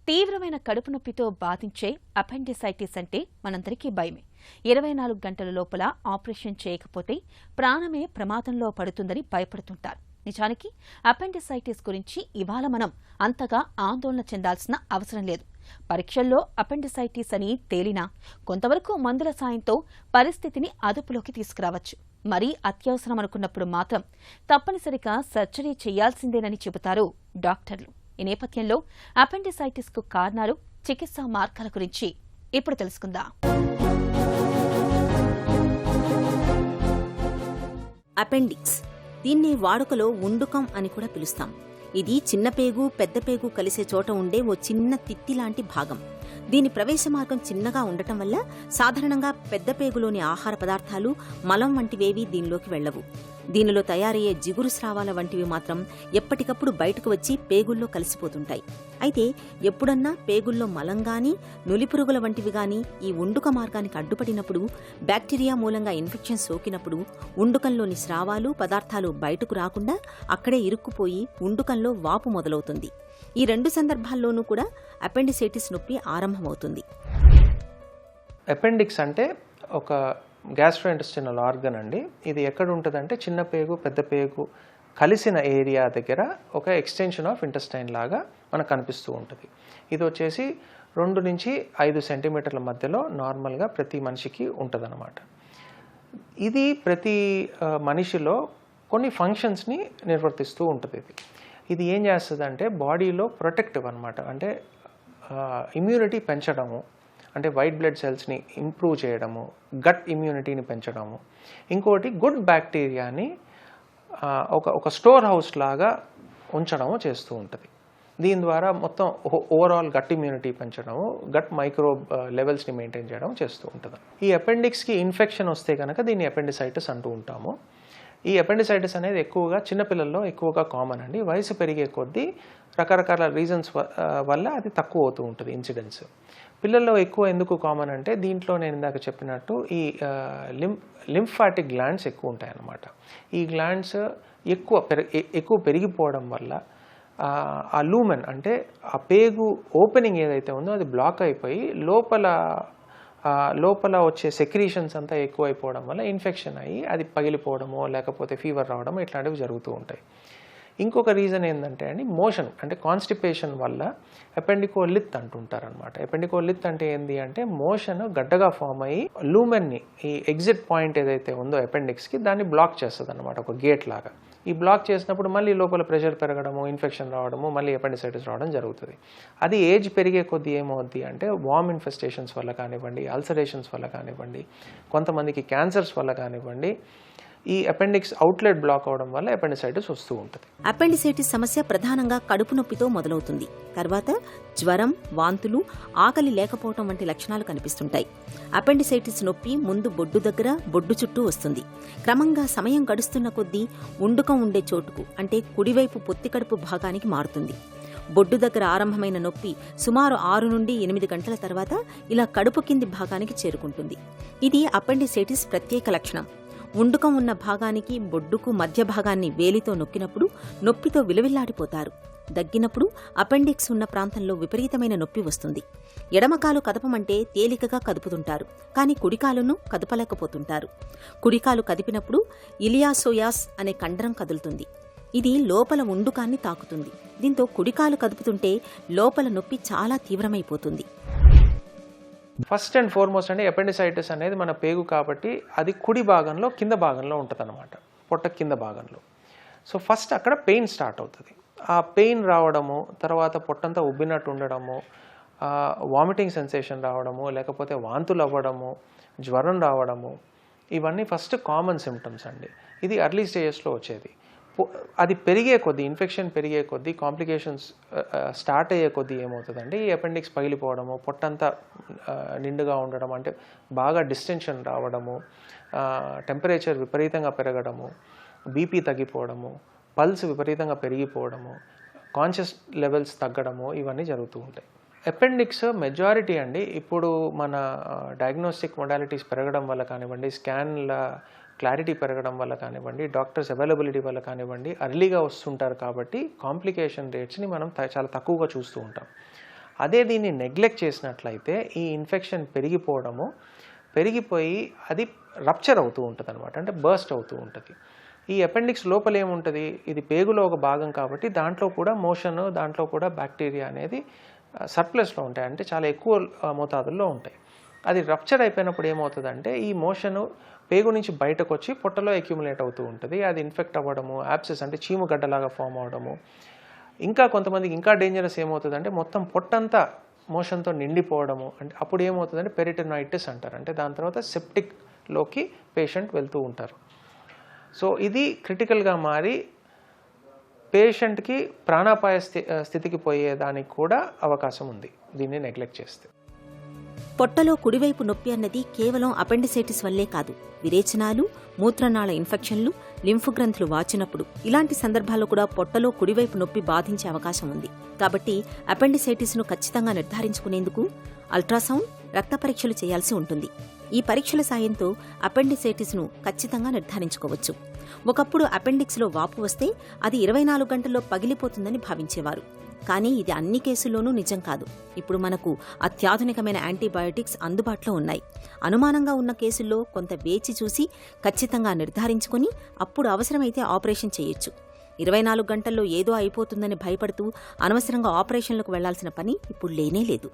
తీవ్రమైన కడుపు నొప్పితో బాధించే అపెండిసైటిస్ అంటే మనందరికీ భయమే. 24 గంటల లోపల ఆపరేషన్ చేయకపోతే ప్రాణమే ప్రమాదంలో పడుతుందని భయపడుతుంటారు. నిజానికి అపెండిసైటిస్ గురించి ఇవాళ మనం అంతగా ఆందోళన చెందాల్సిన అవసరం లేదు. పరీక్షల్లో అపెండిసైటిస్ అని తేలినా కొంతవరకు మందుల సాయంతో పరిస్థితిని అదుపులోకి తీసుకురావచ్చు. మరీ అత్యవసరం అనుకున్నప్పుడు మాత్రం తప్పనిసరిగా సర్జరీ చేయాల్సిందేనని చెబుతారు డాక్టర్లు. ఈ నేపథ్యంలో అపెండిసైటిస్ కు కారణాలు, చికిత్సా మార్గాల గురించి ఇప్పుడు తెలుసుకుందాం. అపెండిక్స్, దీన్ని వాడుకలో ఉండుకం అని కూడా పిలుస్తాం. ఇది చిన్న పేగు, పెద్ద పేగు కలిసే చోట ఉండే ఓ చిన్న తిత్తి లాంటి భాగం. దీని ప్రవేశ మార్గం చిన్నగా ఉండటం వల్ల సాధారణంగా పెద్ద పేగులోని ఆహార పదార్థాలు, మలం వంటివేవీ దీనిలోకి వెళ్లవు. దీనిలో తయారయ్యే జిగురు స్రావాల వంటివి మాత్రం ఎప్పటికప్పుడు బయటకు వచ్చి పేగుల్లో కలిసిపోతుంటాయి. అయితే ఎప్పుడన్నా పేగుల్లో మలం గానీ, నులిపురుగుల వంటివి గానీ ఈ ఉండుక మార్గానికి అడ్డుపడినప్పుడు, బ్యాక్టీరియా మూలంగా ఇన్ఫెక్షన్ సోకినప్పుడు ఉండుకంలోని స్రావాలు, పదార్థాలు బయటకు రాకుండా అక్కడే ఇరుక్కుపోయి ఉండుకంలో వాపు మొదలవుతుంది. ఈ రెండు సందర్భాల్లోనూ కూడా అపెండిసైటిస్ నొప్పి ఆరంభమవుతుంది. అపెండిక్స్ అంటే ఒక గ్యాస్ట్రోఇంటెస్టినల్ ఆర్గన్ అండి. ఇది ఎక్కడ ఉంటుందంటే చిన్న పేగు, పెద్ద పేగు కలిసిన ఏరియా దగ్గర ఒక ఎక్స్టెన్షన్ ఆఫ్ ఇంటెస్టైన్ లాగా మనకు కనిపిస్తూ ఉంటుంది. ఇది వచ్చేసి 2 నుంచి 5 సెంటీమీటర్ల మధ్యలో నార్మల్గా ప్రతి మనిషికి ఉంటుందన్నమాట. ఇది ప్రతి మనిషిలో కొన్ని ఫంక్షన్స్ని నిర్వర్తిస్తూ ఉంటుంది. ఇది ఏం చేస్తుందంటే బాడీలో ప్రొటెక్టివ్ అనమాట, అంటే ఇమ్యూనిటీ పెంచడము, అంటే వైట్ బ్లడ్ సెల్స్ని ఇంప్రూవ్ చేయడము, గట్ ఇమ్యూనిటీని పెంచడము, ఇంకోటి గుడ్ బ్యాక్టీరియాని ఒక స్టోర్ హౌస్ లాగా ఉంచడము చేస్తూ ఉంటుంది. దీని ద్వారా మొత్తం ఓవరాల్ గట్ ఇమ్యూనిటీ పెంచడము, గట్ మైక్రోబ్ లెవెల్స్ని మెయింటైన్ చేయడం చేస్తూ ఉంటుంది. ఈ అపెండిక్స్కి ఇన్ఫెక్షన్ వస్తే కనుక దీన్ని అపెండిసైటిస్ అంటూ ఉంటాము. ఈ అపెండిసైటిస్ అనేది ఎక్కువగా చిన్నపిల్లల్లో ఎక్కువగా కామన్ అండి. వయసు పెరిగే కొద్దీ రకరకాల రీజన్స్ వల్ల అది తక్కువ అవుతూ ఉంటుంది ఇన్సిడెన్స్. పిల్లల్లో ఎక్కువ ఎందుకు కామన్ అంటే దీంట్లో నేను ఇందాక చెప్పినట్టు ఈ లింఫాటిక్ గ్లాండ్స్ ఎక్కువ ఉంటాయి అన్నమాట. ఈ గ్లాండ్స్ ఎక్కువ పెరిగిపోవడం వల్ల ఆ లూమెన్ అంటే ఆ పేగు ఓపెనింగ్ ఏదైతే ఉందో అది బ్లాక్ అయిపోయి లోపల వచ్చే సెక్రీషన్స్ అంతా ఎక్కువైపోవడం వల్ల ఇన్ఫెక్షన్ అయ్యి అది పగిలిపోవడమో లేకపోతే ఫీవర్ రావడమో ఇట్లాంటివి జరుగుతూ ఉంటాయి. ఇంకొక రీజన్ ఏంటంటే అండి మోషన్, అంటే కాన్స్టిపేషన్ వల్ల అపెండికోలిత్ అంటుంటారనమాట. అపెండికోలిత్ అంటే ఏంటి అంటే మోషన్ గడ్డగా ఫామ్ అయ్యి లూమెన్ని, ఈ ఎగ్జిట్ పాయింట్ ఏదైతే ఉందో అపెండిక్స్కి దాన్ని బ్లాక్ చేస్తుంది అనమాట, ఒక గేట్ లాగా. ఈ బ్లాక్ చేసినప్పుడు మళ్ళీ లోపల ప్రెషర్ పెరగడము, ఇన్ఫెక్షన్ రావడము, మళ్ళీ అపెండిసైటిస్ రావడం జరుగుతుంది. అది ఏజ్ పెరిగే కొద్దీ ఏమవుద్ది అంటే వామ్ ఇన్ఫెస్టేషన్స్ వల్ల కానివ్వండి, అల్సరేషన్స్ వల్ల కానివ్వండి, కొంతమందికి క్యాన్సర్స్ వల్ల కానివ్వండి, ఈ అపెండిక్స్ అవుట్లెట్ బ్లాక్ అవడం వల్ల అపెండిసైటిస్ వస్తూ ఉంటుంది. అపెండిసైటిస్ సమస్య ప్రధానంగా కడుపు నొప్పితో మొదలవుతుంది. తర్వాత జ్వరం, వాంతులు, ఆకలి లేకపోవటం వంటి లక్షణాలు కనిపిస్తుంటాయి. అపెండిసైటిస్ నొప్పి ముందు బొడ్డు దగ్గర, బొడ్డు చుట్టూ వస్తుంది. క్రమంగా సమయం గడుస్తున్న కొద్దీ ఉండుకం ఉండే చోటుకు, అంటే కుడివైపు పొత్తికడుపు భాగానికి మారుతుంది. బొడ్డు దగ్గర ఆరంభమైన నొప్పి సుమారు 6 నుండి 8 గంటల తర్వాత ఇలా కడుపు కింది భాగానికి చేరుకుంటుంది. ఇది అపెండిసైటిస్ ప్రత్యేక లక్షణం. ఉండుకం ఉన్న భాగానికి, బొడ్డుకు మధ్య భాగాన్ని వేలితో నొక్కినప్పుడు నొప్పితో విలవిల్లాడిపోతారు. దగ్గినప్పుడు అపెండిక్స్ ఉన్న ప్రాంతంలో విపరీతమైన నొప్పి వస్తుంది. ఎడమకాలు కదపమంటే తేలికగా కదుపుతుంటారు, కానీ కుడికాలును కదపలేకపోతుంటారు. కుడికాలు కదిపినప్పుడు ఇలియాసోయాస్ అనే కండరం కదులుతుంది. ఇది లోపల ఉండుకాన్ని తాకుతుంది. దీంతో కుడికాలు కదుపుతుంటే లోపల నొప్పి చాలా తీవ్రమైపోతుంది. ఫస్ట్ అండ్ ఫార్మోస్ట్ అంటే అపెండిసైటిస్ అనేది మన పేగు కాబట్టి అది కుడి భాగంలో కింద భాగంలో ఉంటుంది అనమాట, పొట్ట కింద భాగంలో. సో ఫస్ట్ అక్కడ పెయిన్ స్టార్ట్ అవుతుంది. ఆ పెయిన్ రావడము, తర్వాత పొట్టంతా ఉబ్బినట్టు ఉండడము, వామిటింగ్ సెన్సేషన్ రావడము, లేకపోతే వాంతులు అవ్వడము, జ్వరం రావడము, ఇవన్నీ ఫస్ట్ కామన్ సిమ్టమ్స్ అండి. ఇది ఎర్లీ స్టేజెస్లో వచ్చేది. అది పెరిగే కొద్దీ, ఇన్ఫెక్షన్ పెరిగే కొద్దీ, కాంప్లికేషన్స్ స్టార్ట్ అయ్యే కొద్దీ ఏమవుతుందంటే ఈ అపెండిక్స్ పగిలిపోవడము, పొట్టంతా నిండుగా ఉండడం, అంటే బాగా డిస్టెన్షన్ రావడము, టెంపరేచర్ విపరీతంగా పెరగడము, బీపీ తగ్గిపోవడము, పల్స్ విపరీతంగా పెరిగిపోవడము, కాన్షియస్ లెవెల్స్ తగ్గడము, ఇవన్నీ జరుగుతూ ఉంటాయి. అపెండిక్స్ మెజారిటీ అండి ఇప్పుడు మన డయాగ్నోస్టిక్ మొడాలిటీస్ పెరగడం వల్ల కానివ్వండి, స్కాన్ల క్లారిటీ పెరగడం వల్ల కానివ్వండి, డాక్టర్స్ అవైలబిలిటీ వల్ల కానివ్వండి, అర్లీగా వస్తుంటారు కాబట్టి కాంప్లికేషన్ రేట్స్ని మనం చాలా తక్కువగా చూస్తూ ఉంటాం. అదే దీన్ని నెగ్లెక్ట్ చేసినట్లయితే ఈ ఇన్ఫెక్షన్ పెరిగిపోయి అది రప్చర్ అవుతూ ఉంటుంది అనమాట, అంటే బర్స్ట్ అవుతూ ఉంటుంది. ఈ అపెండిక్స్ లోపల ఏముంటుంది, ఇది పేగులో ఒక భాగం కాబట్టి దాంట్లో కూడా మోషన్, దాంట్లో కూడా బ్యాక్టీరియా అనేది సర్ప్లస్లో ఉంటాయి, అంటే చాలా ఎక్కువ మోతాదుల్లో ఉంటాయి. అది రప్చర్ అయిపోయినప్పుడు ఏమవుతుందంటే ఈ మోషను పేగు నుంచి బయటకు వచ్చి పొట్టలో అక్యుములేట్ అవుతూ ఉంటుంది. అది ఇన్ఫెక్ట్ అవ్వడము, యాబ్సెస్ అంటే చీముగడ్డలాగా ఫామ్ అవ్వడము. ఇంకా కొంతమందికి ఇంకా డేంజరస్ ఏమవుతుందంటే మొత్తం పొట్టంతా మోషన్తో నిండిపోవడము. అంటే అప్పుడు ఏమవుతుందంటే పెరిటోనైటిస్ అంటారు, అంటే దాని తర్వాత సెప్టిక్లోకి పేషెంట్ వెళ్తూ ఉంటారు. సో ఇది క్రిటికల్గా మారి పేషెంట్కి ప్రాణాపాయ స్థితికి పోయేదానికి కూడా అవకాశం ఉంది దీన్ని నెగ్లెక్ట్ చేస్తే. పొట్టలో కుడివైపు నొప్పి అన్నది కేవలం అపెండిసైటిస్ వల్లే కాదు, విరేచనాలు, మూత్రనాళ ఇన్ఫెక్షన్లు, లింఫ్ గ్రంథులు వాచినప్పుడు ఇలాంటి సందర్భాల్లో కూడా పొట్టలో కుడివైపు నొప్పి బాధించే అవకాశం ఉంది. కాబట్టి అపెండిసైటిస్ను ఖచ్చితంగా నిర్ధారించుకునేందుకు అల్ట్రాసౌండ్, రక్త పరీక్షలు చేయాల్సి ఉంటుంది. ఈ పరీక్షల సాయంతో అపెండిసైటిస్ను ఖచ్చితంగా నిర్ధారించుకోవచ్చు. ఒకప్పుడు అపెండిక్స్లో వాపు వస్తే అది 24 గంటల్లో పగిలిపోతుందని భావించేవారు. కానీ ఇది అన్ని కేసుల్లోనూ నిజం కాదు. ఇప్పుడు మనకు అత్యాధునికమైన యాంటీబయాటిక్స్ అందుబాటులో ఉన్నాయి. అనుమానంగా ఉన్న కేసుల్లో కొంత వేచి చూసి ఖచ్చితంగా నిర్ధారించుకుని అప్పుడు అవసరమైతే ఆపరేషన్ చేయొచ్చు. 24 గంటల్లో ఏదో అయిపోతుందని భయపడుతూ అనవసరంగా ఆపరేషన్లకు వెళ్లాల్సిన పని ఇప్పుడు లేనే లేదు.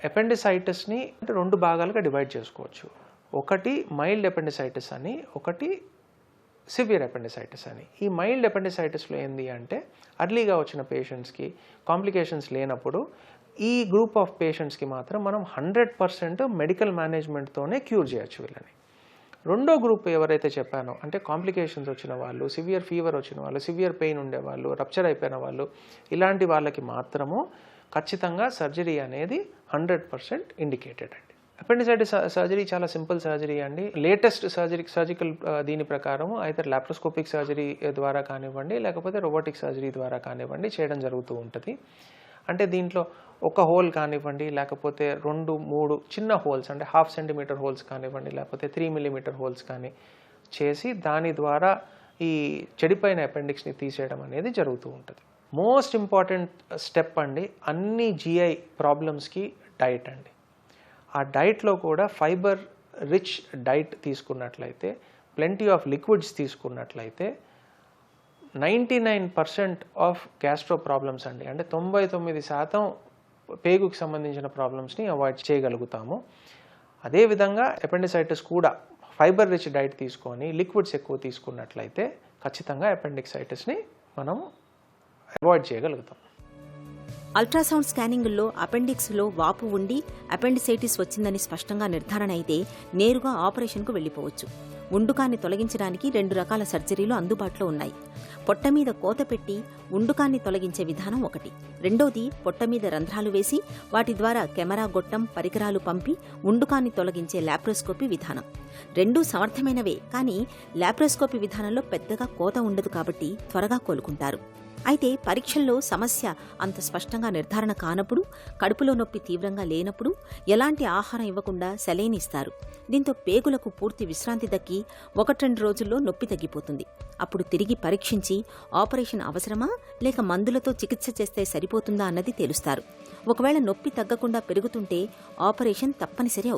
అపెండిసైటిస్ని 2 భాగాలుగా డివైడ్ చేసుకోవచ్చు. ఒకటి మైల్డ్ అపెండిసైటిస్ అని, ఒకటి సివియర్ అపెండిసైటిస్ అని. ఈ మైల్డ్ అపెండిసైటిస్లో ఏంది అంటే అర్లీగా వచ్చిన పేషెంట్స్కి కాంప్లికేషన్స్ లేనప్పుడు ఈ గ్రూప్ ఆఫ్ పేషెంట్స్కి మాత్రం మనం 100% మెడికల్ మేనేజ్మెంట్తోనే క్యూర్ చేయొచ్చు వీళ్ళని. రెండో గ్రూప్ ఎవరైతే చెప్పానో, అంటే కాంప్లికేషన్స్ వచ్చిన వాళ్ళు, సివియర్ ఫీవర్ వచ్చిన వాళ్ళు, సివియర్ పెయిన్ ఉండేవాళ్ళు, రప్చర్ అయిపోయిన వాళ్ళు, ఇలాంటి వాళ్ళకి మాత్రము ఖచ్చితంగా సర్జరీ అనేది 100% ఇండికేటెడ్ అండి. అపెండిసైటిస్ సర్జరీ చాలా సింపుల్ సర్జరీ అండి. లేటెస్ట్ సర్జికల్ దీని ప్రకారం అయితే లాప్రోస్కోపిక్ సర్జరీ ద్వారా కానివ్వండి, లేకపోతే రోబోటిక్ సర్జరీ ద్వారా కానివ్వండి చేయడం జరుగుతూ ఉంటుంది. అంటే దీంట్లో ఒక హోల్ కానివ్వండి, లేకపోతే 2-3 చిన్న హోల్స్ అంటే 1/2 సెంటీమీటర్ హోల్స్ కానివ్వండి, లేకపోతే 3 మిల్లీమీటర్ హోల్స్ కానీ చేసి దాని ద్వారా ఈ చెడిపోయిన అపెండిక్స్ని తీసేయడం అనేది జరుగుతూ ఉంటుంది. మోస్ట్ ఇంపార్టెంట్ స్టెప్ అండి అన్ని GI ప్రాబ్లమ్స్కి డైట్ అండి. ఆ డైట్లో కూడా ఫైబర్ రిచ్ డైట్ తీసుకున్నట్లయితే, ప్లెంటీ ఆఫ్ లిక్విడ్స్ తీసుకున్నట్లయితే 99% ఆఫ్ గ్యాస్ట్రో ప్రాబ్లమ్స్ అండి, అంటే 99% పేగుకి సంబంధించిన ప్రాబ్లమ్స్ని అవాయిడ్ చేయగలుగుతాము. అదేవిధంగా అపెండిసైటిస్ కూడా ఫైబర్ రిచ్ డైట్ తీసుకొని లిక్విడ్స్ ఎక్కువ తీసుకున్నట్లయితే ఖచ్చితంగా అపెండిసైటిస్ని మనం అవాయిడ్ చేయగలుగుతాం. అల్ట్రాసౌండ్ స్కానింగుల్లో అపెండిక్స్లో వాపు ఉండి అపెండిసైటిస్ వచ్చిందని స్పష్టంగా నిర్ధారణ అయితే నేరుగా ఆపరేషన్కు వెళ్లిపోవచ్చు. ఉండుకాన్ని తొలగించడానికి 2 రకాల సర్జరీలు అందుబాటులో ఉన్నాయి. పొట్ట మీద కోత పెట్టి ఉండుకాన్ని తొలగించే విధానం ఒకటి. రెండోది పొట్ట మీద రంధ్రాలు వేసి వాటి ద్వారా కెమెరా గొట్టం పరికరాలు పంపి ఉండుకాన్ని తొలగించే లాప్రోస్కోపీ విధానం. 2 సమర్థమైనవే, కానీ లాప్రోస్కోపీ విధానంలో పెద్దగా కోత ఉండదు కాబట్టి త్వరగా కోలుకుంటారు. అయితే పరీక్షల్లో సమస్య అంత స్పష్టంగా నిర్ధారణ కానప్పుడు, కడుపులో నొప్పి తీవ్రంగా లేనప్పుడు ఎలాంటి ఆహారం ఇవ్వకుండా సెలైన్ ఇస్తారు. దీంతో పేగులకు పూర్తి విశ్రాంతి దక్కి 1-2 రోజుల్లో నొప్పి తగ్గిపోతుంది. అప్పుడు తిరిగి పరీక్షించి ఆపరేషన్ అవసరమా లేక మందులతో చికిత్స చేస్తే సరిపోతుందా అన్నది తేలుస్తారు. ఒకవేళ నొప్పి తగ్గకుండా పెరుగుతుంటే ఆపరేషన్ తప్పనిసరి అవుతుంది.